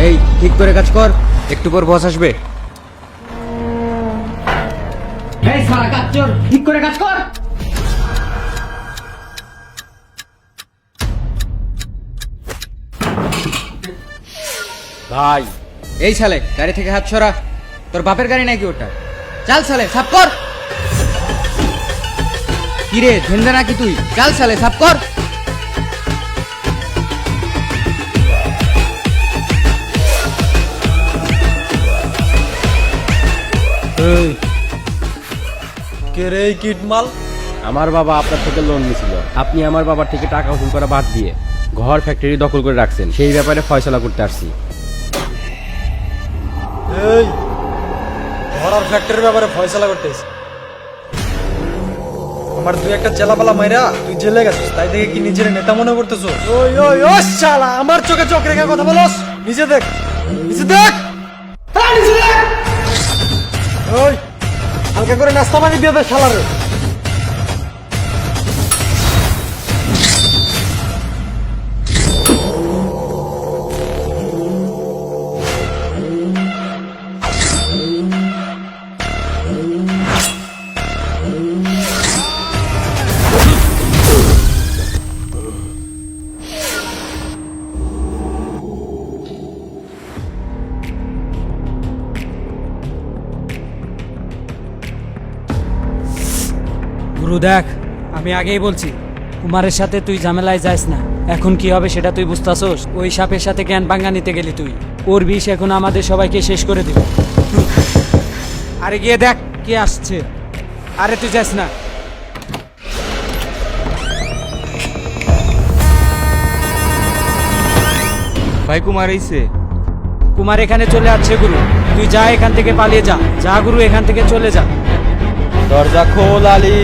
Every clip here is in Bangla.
এই ঠিক করে কাজ কর, একটু পর বস আসবে। এই সারা কাজ কর, ঠিক করে কাজ কর। ভাই এই সালে গাড়ি থেকে হাত সরা, তোর বাপের গাড়ি নাকি ওটা? চাল সালে সাফ কর। কিরে ধেন্দা নাকি তুই? চাল সালে সাফ কর। কে রে এই কিটমাল? আমার বাবা আপনার থেকে লোন নিয়েছিল, আপনি আমার বাবার থেকে টাকা উসুল করা বাদ দিয়ে ঘর ফ্যাক্টরি দখল করে রাখছেন, সেই ব্যাপারে ফয়সলা করতে আসছি। এই ঘর আর ফ্যাক্টরির ব্যাপারে ফয়সালা করতেছি। আমার তুই একটা চেলাপালা মাইরা তুই জেলে গেছিস, তাই দেখে কি নিজের নেতা মনে করতেছো? ওই ওই ও শালা, আমার চোখে চোখ রেখে কথা বলস? নিজে দেখ, নিজে দেখ। ওই হালকা করে নাস্তা পানি দিয়ে দে শালারে। গুরু দেখ, আমি আগেই বলছি কুমারের সাথে তুই ঝামেলায় যাস না। এখন কি হবে সেটা তুই বুঝতাছোস? ওই সাপের সাথে জ্ঞান ভাঙা নিতে গেলি তুই, ওর বিষ এখন আমাদের সবাইকে শেষ করে দিবে। আরে গিয়ে দেখ কে আসছে। আরে তুই যাস না। ভাই কুমার আইছে। কুমার এখানে চলে আসছে গুরু, তুই যা এখান থেকে পালিয়ে যা। যা গুরু, এখান থেকে চলে যা। দরজা খোল আলী,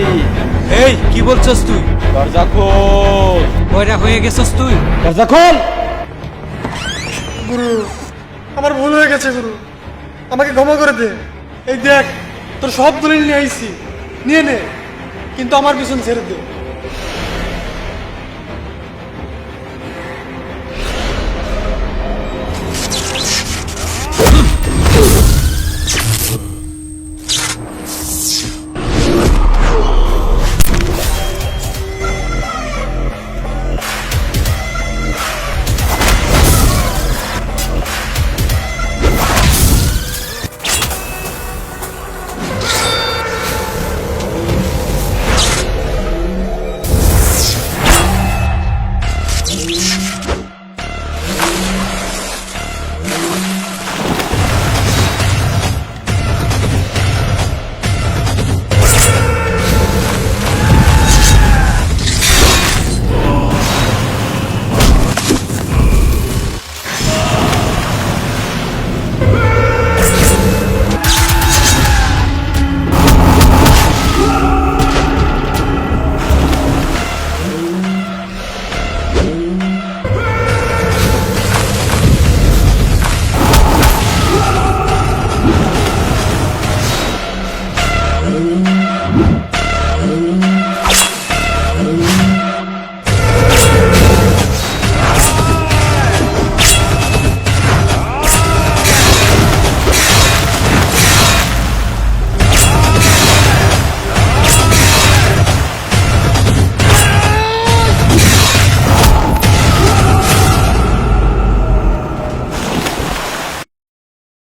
এই কি বলছস তুই? দরজা খোল। বয়রা হয়ে গেছস তুই? দরজা খোল। গুরু আমার ভুল হয়ে গেছে গুরু, আমাকে ক্ষমা করে দে। এই দেখ তোর সব দলিল নিয়ে আইছি, নিয়ে নে, কিন্তু আমার পিছন ছেড়ে দে।